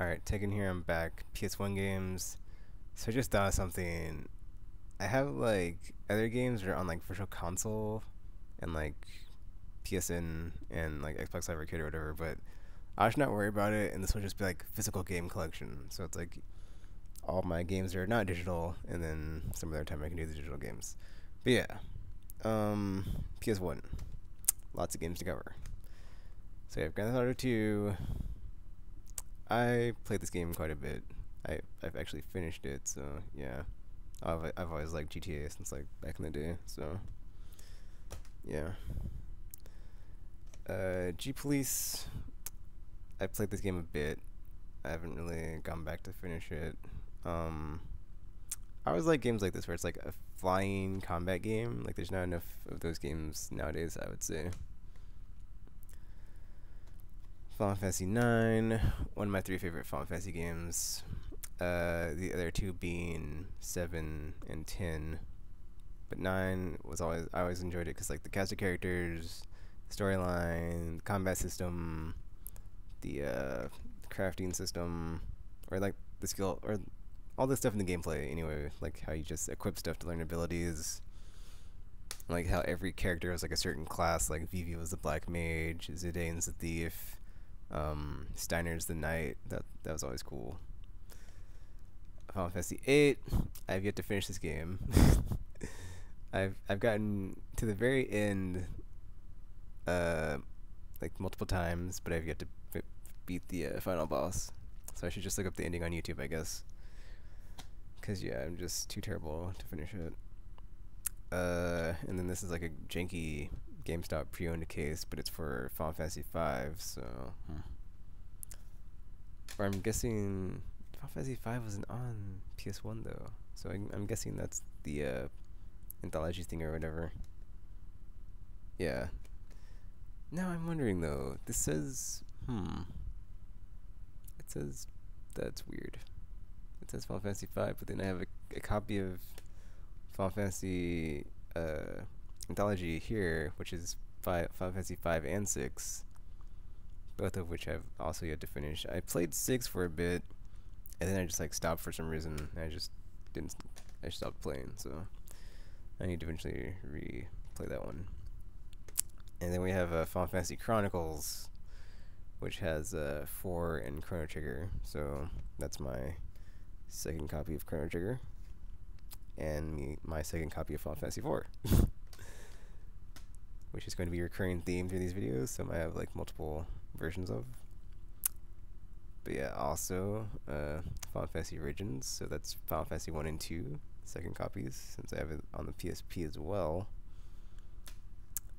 Alright, taking here, I'm back. PS1 games. So I just thought of something. I have like other games that are on like Virtual Console and like PSN and like Xbox Live Arcade or whatever, but I should not worry about it, and this will just be like physical game collection. So it's like all my games are not digital, and then some other time I can do the digital games. But yeah, PS1, lots of games to cover. So yeah, Grand Theft Auto 2. I played this game quite a bit. I've actually finished it, so yeah. I've always liked GTA since like back in the day, so yeah. G Police. I played this game a bit. I haven't really gone back to finish it. Um, I always like games like this where it's like a flying combat game. Like there's not enough of those games nowadays, I would say. Final Fantasy 9, one of my three favorite Final Fantasy games. The other two being 7 and 10. But 9 was always, I always enjoyed it because like the cast of characters, storyline, the combat system, the crafting system, or like the skill, or all the stuff in the gameplay anyway, like how you just equip stuff to learn abilities, like how every character has like a certain class, like Vivi was the black mage, Zidane's the thief, Steiner's the knight. That was always cool. Final Fantasy 8. I've yet to finish this game. I've gotten to the very end, uh, like multiple times, but I've yet to beat the final boss. So I should just look up the ending on YouTube, I guess. Cause yeah, I'm just too terrible to finish it. And then this is like a janky GameStop pre-owned case, but it's for Final Fantasy 5. So, or I'm guessing Final Fantasy 5 wasn't on PS1 though. So I'm guessing that's the anthology thing or whatever. Yeah. Now I'm wondering though. This says It says that's weird. It says Final Fantasy 5, but then I have a copy of Final Fantasy anthology here, which is Final Fantasy 5 and 6, both of which I've also yet to finish. I played 6 for a bit, and then I just like stopped for some reason. I just didn't. I stopped playing, so I need to eventually replay that one. And then we have Final Fantasy Chronicles, which has 4 and Chrono Trigger. So that's my second copy of Chrono Trigger, and my second copy of Final Fantasy 4, which is going to be a recurring theme through these videos. So I might have like multiple versions of. But yeah, also Final Fantasy Origins. So that's Final Fantasy 1 and 2, second copies, since I have it on the PSP as well.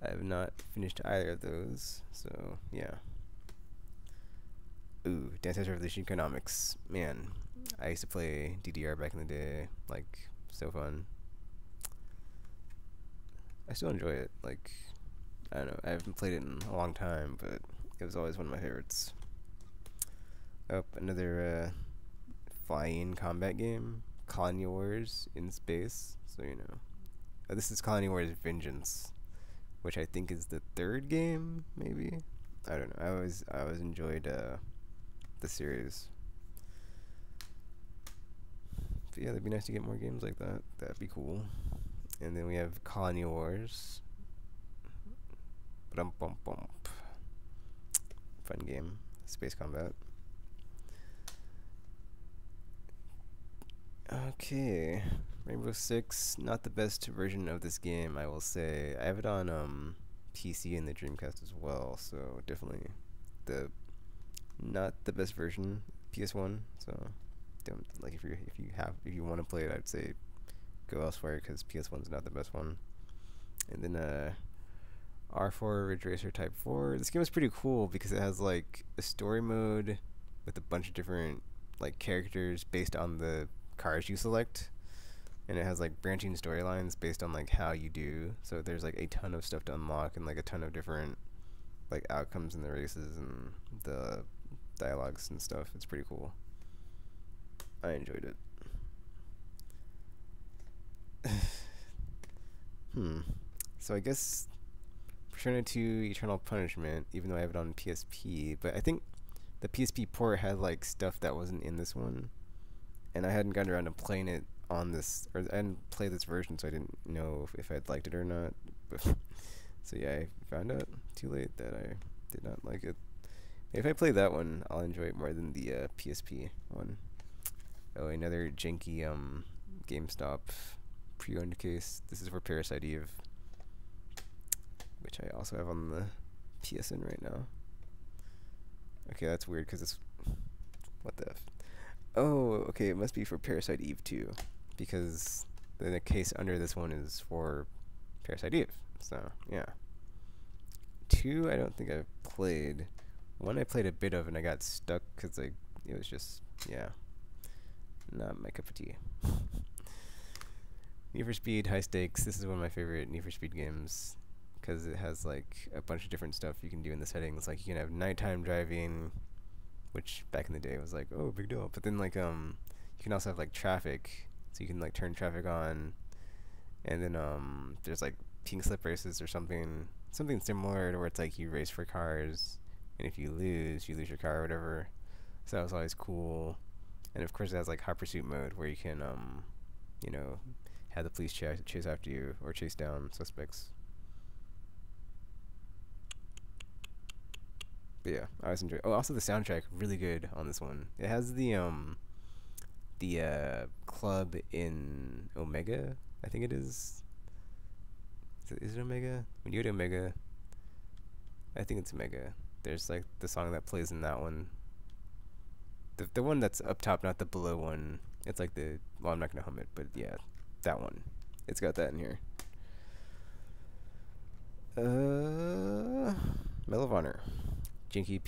I have not finished either of those, so yeah. Ooh, Dance Dance Revolution Economics. Man, I used to play DDR back in the day. Like, so fun. I still enjoy it. Like, I don't know, I haven't played it in a long time, but it was always one of my favorites. Oh, another flying combat game. Colony Wars in space. So, you know. This is Colony Wars Vengeance, which I think is the third game, maybe? I don't know. I always enjoyed the series. But yeah, it'd be nice to get more games like that. That'd be cool. And then we have Colony Wars. Bum bum bum. Fun game. Space combat. Okay. Rainbow Six, not the best version of this game, I will say. I have it on PC and the Dreamcast as well, so definitely not the best version, PS1. So don't, like, if you want to play it, I'd say go elsewhere because PS1's not the best one. And then R4 Ridge Racer Type 4. This game is pretty cool because it has like a story mode with a bunch of different like characters based on the cars you select, and it has like branching storylines based on like how you do. So there's like a ton of stuff to unlock and like a ton of different like outcomes in the races and the dialogues and stuff. It's pretty cool. I enjoyed it. So I guess Persona 2 Eternal Punishment, even though I have it on PSP, but I think the PSP port had like stuff that wasn't in this one, and I hadn't gotten around to playing it on this, or I hadn't played this version, so I didn't know if I'd liked it or not. But so yeah, I found out too late that I did not like it. If I play that one, I'll enjoy it more than the PSP one. Oh, another janky GameStop pre-owned case. This is for Parasite Eve, which I also have on the PSN right now. Okay, that's weird because it's what the F? Oh, okay, it must be for Parasite Eve too, because the case under this one is for Parasite Eve. So yeah, 2 I don't think I've played. 1 I played a bit of and I got stuck because like it was just not my cup of tea. Need for Speed High Stakes. This is one of my favorite Need for Speed games because it has like a bunch of different stuff you can do in the settings. Like you can have nighttime driving, which back in the day was like, oh, big deal. But then like you can also have like traffic, so you can like turn traffic on, and then there's like pink slip races or something similar to where it's like you race for cars, and if you lose your car or whatever. So that was always cool. And of course it has like hot pursuit mode where you can you know, have the police chase after you or chase down suspects. But yeah, I always enjoy. Oh, also the soundtrack really good on this one. It has the club in Omega, I think it is. Is it Omega? When you go to Omega, I think it's Omega. There's like the song that plays in that one. The one that's up top, not the below one. It's like the, well, I'm not gonna hum it, but yeah, that one. It's got that in here. Medal of Honor. Jinky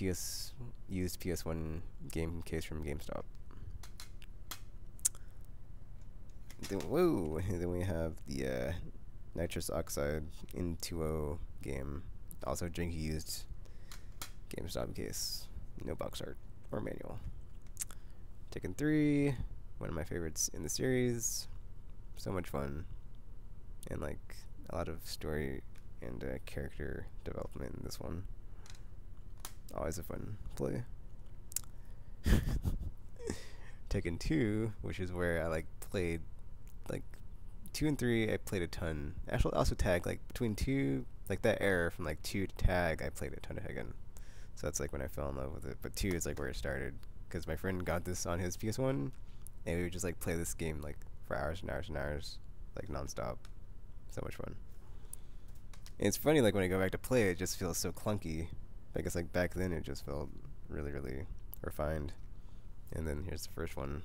used PS1 game case from GameStop. Then we have the nitrous oxide in 2.0 game. Also Jinky used GameStop case. No box art or manual. Tekken 3, one of my favorites in the series. So much fun. And like a lot of story and character development in this one. Always a fun play. Tekken 2, which is where I like played like 2 and 3 I played a ton. Actually also tag, like between 2, like that era from like 2 to tag, I played a ton of Tekken. So that's like when I fell in love with it. But 2 is like where it started, because my friend got this on his PS1 and we would just like play this game like for hours and hours and hours, like nonstop. So much fun. And it's funny, like when I go back to play it just feels so clunky. I guess like back then it just felt really, really refined. And then here's the first one.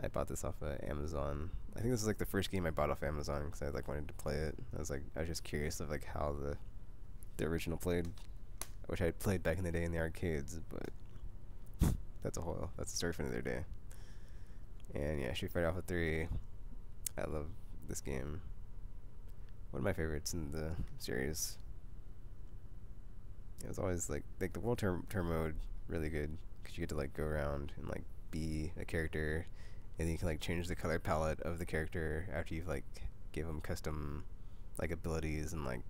I bought this off of Amazon. I think this was like the first game I bought off Amazon because I like wanted to play it. I was just curious of like how the original played, which I had played back in the day in the arcades, but that's a story for another day. And yeah, Street Fighter Alpha 3. I love this game. One of my favorites in the series. It was always like the world tour mode really good because you get to like go around and like be a character, and then you can like change the color palette of the character after you've like give them custom like abilities and like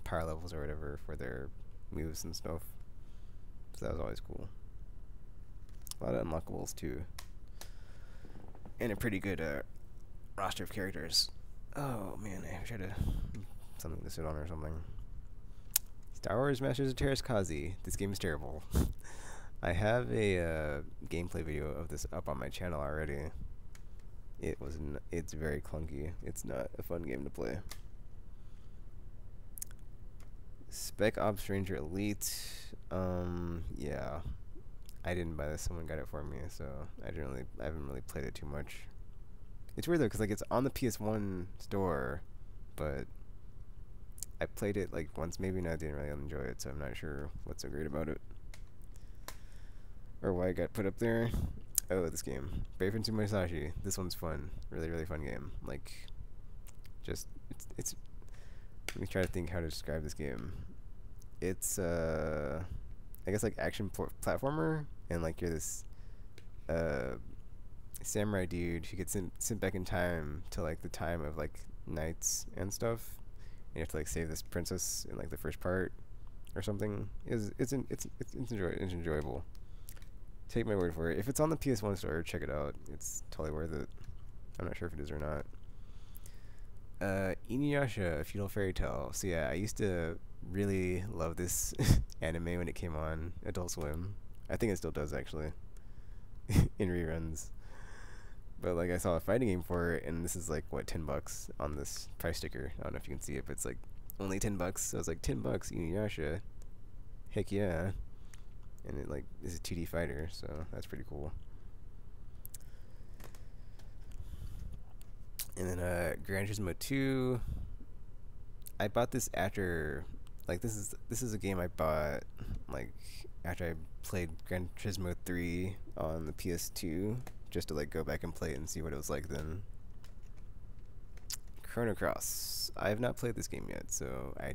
power levels or whatever for their moves and stuff. So that was always cool. A lot of unlockables too, and a pretty good roster of characters. Oh man, I wish I had something to sit on or something. Star Wars Masters of Terras Kazi. This game is terrible. I have a gameplay video of this up on my channel already. It's very clunky. It's not a fun game to play. Spec Ops Ranger Elite. Yeah. I didn't buy this. Someone got it for me, so I haven't really played it too much. It's weird though, cause like it's on the PS1 store, but I played it like once maybe, and I didn't really enjoy it, so I'm not sure what's so great about it. Or why it got put up there. Oh, this game. Brave and Musashi. This one's fun. Really, really fun game. Like, just, it's let me try to think how to describe this game. It's, I guess like action platformer, and like you're this, samurai dude who gets sent back in time to like the time of like knights and stuff. You have to like save this princess in like the first part, or something. It's enjoyable. Take my word for it. If it's on the PS1 store, check it out. It's totally worth it. I'm not sure if it is or not. Inuyasha, Feudal Fairy Tale. So yeah, I used to really love this anime when it came on Adult Swim. I think it still does actually, in reruns. But like I saw a fighting game for it, and this is like what, $10 on this price sticker. I don't know if you can see it, but it's like only $10. So I was like, $10 Inuyasha. Heck yeah! And it like is a 2D fighter, so that's pretty cool. And then Gran Turismo 2. I bought this after, like this is a game I bought like after I played Gran Turismo 3 on the PS2, just to like go back and play it and see what it was like then. Chrono Cross. I have not played this game yet, so I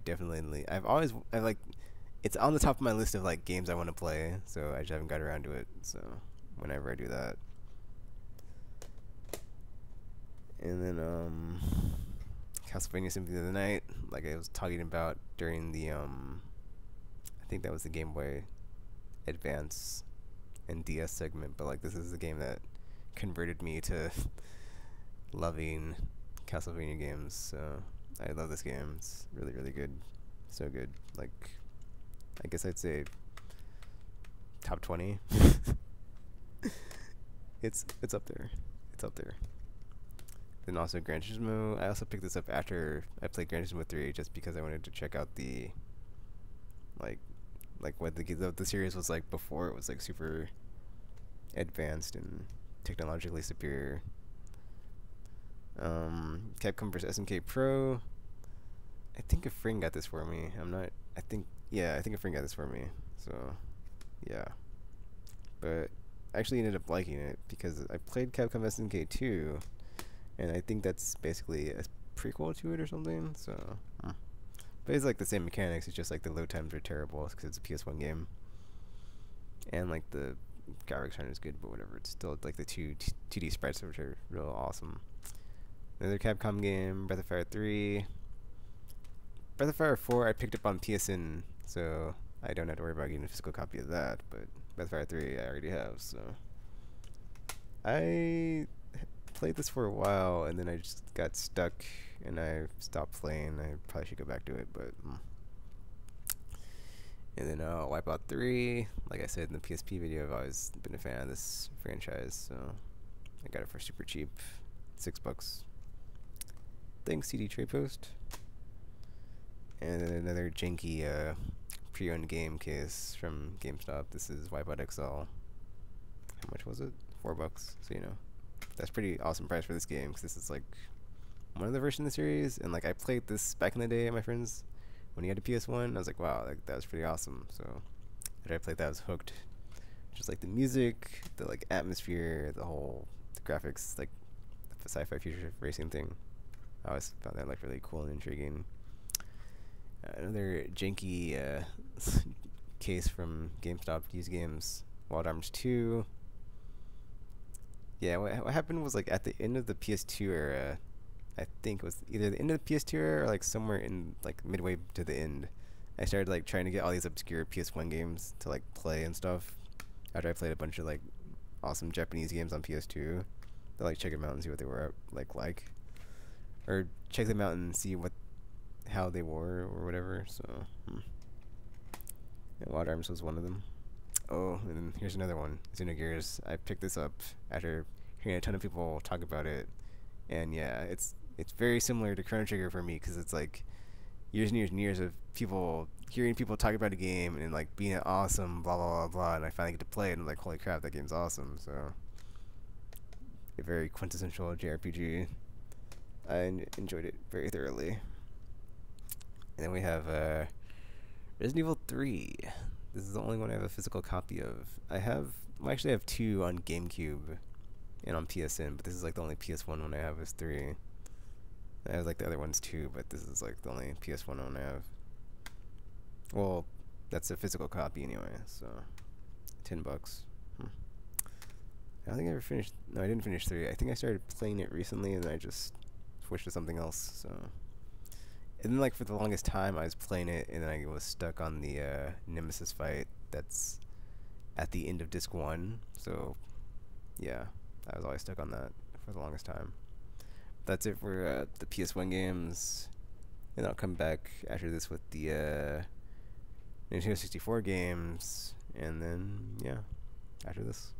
like, it's on the top of my list of like games I want to play, so I just haven't got around to it. So whenever I do that. And then Castlevania Symphony of the Night, like I was talking about during the I think that was the Game Boy Advance and DS segment, but like this is the game that converted me to loving Castlevania games. So I love this game. It's really, really good. So good. Like, I guess I'd say top 20. It's up there. It's up there. Then also Gran Turismo. I also picked this up after I played Gran Turismo 3, just because I wanted to check out the like what the series was like before it was like super advanced and technologically superior. Capcom vs SNK Pro. I think a friend got this for me. I think a friend got this for me. So yeah. But I actually ended up liking it because I played Capcom SNK 2, and I think that's basically a prequel to it or something. So, but it's like the same mechanics. It's just like the load times are terrible because it's a PS1 game, and like the graphics aren't as good. But whatever, it's still like the 2D sprites, which are real awesome. Another Capcom game, Breath of Fire 3. Breath of Fire 4 I picked up on PSN, so I don't have to worry about getting a physical copy of that. But Breath of Fire 3 I already have, so I played this for a while, and then I just got stuck, and I stopped playing. I probably should go back to it, but and then Wipeout 3. Like I said in the PSP video, I've always been a fan of this franchise, so I got it for super cheap, $6. Thanks, CD Trade Post. And then another janky pre-owned game case from GameStop. This is Wipeout XL. How much was it? $4. So you know, that's pretty awesome price for this game, because this is like one of the versions of the series, and like I played this back in the day at my friend's when he had a PS1. I was like, wow, like that was pretty awesome. So after I played that, I was hooked. Just like the music, the like atmosphere, the graphics, like the sci-fi future racing thing. I always found that like really cool and intriguing. Another janky case from GameStop used games, Wild Arms 2. Yeah, what happened was like at the end of the PS2 era, I think it was either the end of the PS2 era or like somewhere in like midway to the end, I started like trying to get all these obscure PS1 games to like play and stuff. After I played a bunch of like awesome Japanese games on PS2, to like check them out and see what they were like, or check them out and see how they were or whatever. So and Wild Arms was one of them. Oh, and then here's another one, Xenogears. I picked this up after hearing a ton of people talk about it, and yeah, it's very similar to Chrono Trigger for me, because it's like years and years and years of hearing people talk about a game and like being awesome, blah blah blah blah, and I finally get to play it, and I'm like, holy crap, that game's awesome. So a very quintessential JRPG. I enjoyed it very thoroughly. And then we have Resident Evil 3. This is the only one I have a physical copy of. I actually have 2 on GameCube and on PSN, but this is like the only PS1 one I have is 3. I have like the other ones too, but this is like the only PS1 one I have. Well, that's a physical copy anyway, so $10. I don't think I ever finished. No, I didn't finish 3. I think I started playing it recently, and I just switched to something else. So And then like for the longest time, I was playing it, and then I was stuck on the Nemesis fight. That's at the end of disc one. So yeah, I was always stuck on that for the longest time. That's it for the PS1 games. And I'll come back after this with the Nintendo 64 games, and then yeah, after this.